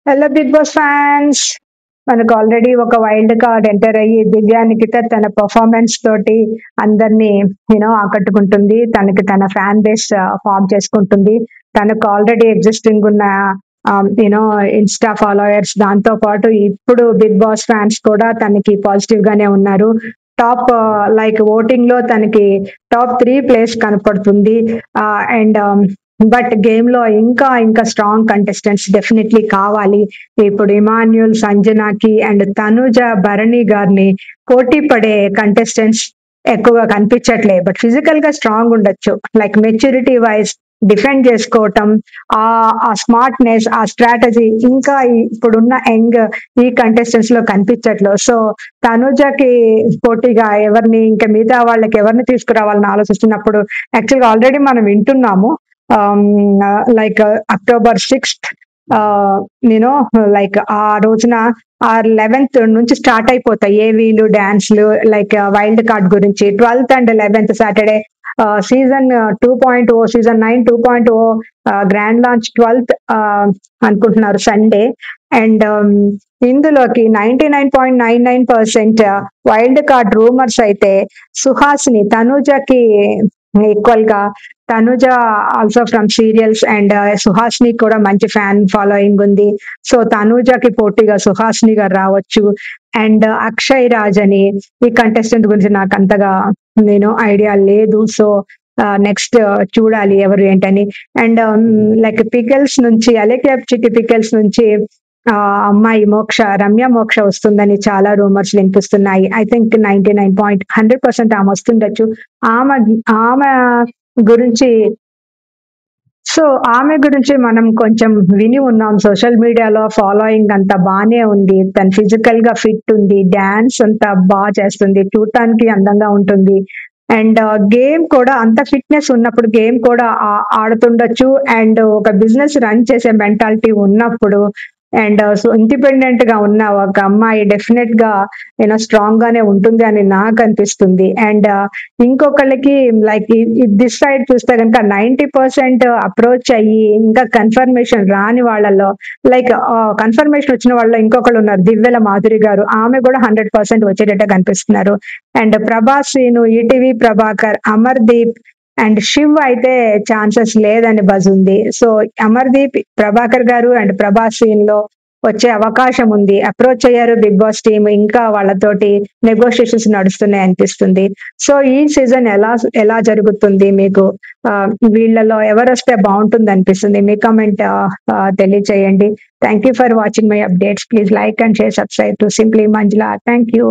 Hello Bigg Boss fans. మనకు already ఒక wild card enter అయ్యి దివ్యానికి తన పర్ఫార్మెన్స్ తోటి అందరినీ ఆకట్టుకుంటుంది. తన ఫ్యాన్ బేస్ ఫామ్ చేసుకుంటుంది. తనకు ఆల్రెడీ ఎగ్జిస్టింగ్ ఉన్న యూనో ఇన్స్టా ఫాలోయర్స్, దాంతో పాటు ఇప్పుడు బిగ్ బాస్ ఫ్యాన్స్ కూడా తనకి పాజిటివ్ గానే ఉన్నారు. టాప్ లైక్ ఓటింగ్ లో తనకి టాప్ 3 ప్లేస్ కనపడుతుంది. అండ్ బట్ గేమ్ లో ఇంకా ఇంకా స్ట్రాంగ్ కంటెస్టెంట్స్ డెఫినెట్లీ కావాలి. ఇప్పుడు ఇమాన్యుల్, సంజనాకి అండ్ తనుజ, భరణి గారిని పోటీ పడే కంటెస్టెంట్స్ ఎక్కువగా కనిపించట్లే. బట్ ఫిజికల్ గా స్ట్రాంగ్ ఉండొచ్చు, లైక్ మెచ్యూరిటీ వైజ్ డిఫెండ్ చేసుకోవటం, ఆ స్మార్ట్నెస్, ఆ స్ట్రాటజీ ఇంకా ఇప్పుడున్న యంగ్ ఈ కంటెస్టెంట్స్ లో కనిపించట్లేదు. సో తనుజకి పోటీగా ఎవరిని, ఇంకా మిగతా వాళ్ళకి ఎవరిని తీసుకురావాలని ఆలోచిస్తున్నప్పుడు యాక్చువల్గా ఆల్రెడీ మనం వింటున్నాము. లైక్ October 6th, నేను లైక్ ఆ రోజున ఆ 11th నుంచి స్టార్ట్ అయిపోతాయి ఏవీలు, డాన్స్లు, లైక్ వైల్డ్ కార్డ్ గురించి. 12th and 11th Saturday season 2.0, season 9 2.0 grand launch 12th అనుకుంటున్నారు, సండే. అండ్ ఇందులోకి 99.99% వైల్డ్ కార్డ్ రూమర్స్ అయితే సుహాసిని, తనుజకి ఈక్వల్ గా. Tanuja also from serials, and Suhasini కూడా మంచి ఫ్యాన్ ఫాలోయింగ్ ఉంది. సో తనుజకి పోటీగా సుహాసిని గారు రావచ్చు. అండ్ అక్షయ్ రాజ్ అని ఈ కంటెస్టెంట్ గురించి నాకు అంతగా ఐడియా లేదు. సో నెక్స్ట్ చూడాలి ఎవరు ఏంటని. అండ్ లైక్ పికల్స్ నుంచి, అలెక్యాప్చికి పికల్స్ నుంచి అమ్మాయి మోక్ష, రమ్య మోక్ష వస్తుందని చాలా రూమర్స్ వినిపిస్తున్నాయి. ఐ థింక్ 99.100% ఆమె వస్తుండొచ్చు. ఆమె ఆమె గురించి ఆమె గురించి మనం కొంచెం విని ఉన్నాం. సోషల్ మీడియాలో ఫాలోయింగ్ అంతా బానే ఉంది. తను ఫిజికల్ గా ఫిట్ ఉంది, డాన్స్ అంతా బాగా చేస్తుంది, చూడటానికి అందంగా ఉంటుంది. అండ్ గేమ్ కూడా అంత ఫిట్నెస్ ఉన్నప్పుడు గేమ్ కూడా ఆడుతుండొచ్చు. అండ్ ఒక బిజినెస్ రన్ చేసే మెంటాలిటీ ఉన్నప్పుడు, అండ్ సో ఇండిపెండెంట్ గా ఉన్న ఒక అమ్మాయి డెఫినెట్ గా స్ట్రాంగ్ గానే ఉంటుంది అని నాకు అనిపిస్తుంది. అండ్ ఇంకొకళ్ళకి లైక్ దిస్ సైడ్ చూస్తే కనుక 90% అప్రోచ్ అయ్యి ఇంకా కన్ఫర్మేషన్ రాని వాళ్ళలో, లైక్ కన్ఫర్మేషన్ వచ్చిన వాళ్ళలో ఇంకొకళ్ళు ఉన్నారు, దివ్యల మాధురి గారు. ఆమె కూడా 100% వచ్చేటట్టు కనిపిస్తున్నారు. And Prabhas Srinu, ETV Prabhakar, Amardeep and Shiv అయితే ఛాన్సెస్ లేదని బజ్ ఉంది. సో అమర్దీప్, ప్రభాకర్ గారు అండ్ ప్రభాస్ సీన్ లో వచ్చే అవకాశం ఉంది. అప్రోచ్ అయ్యారు బిగ్ బాస్ టీమ్, ఇంకా వాళ్ళతోటి నెగోషియేషన్స్ నడుస్తున్నాయి అనిపిస్తుంది. సో ఈ సీజన్ ఎలా ఎలా జరుగుతుంది, మీకు వీళ్ళలో ఎవరు వస్తే బాగుంటుంది అనిపిస్తుంది? మీ కామెంట్ తెలియచేయండి. Thank you for watching my updates. Please like and share, subscribe to simply Manjula. Thank you.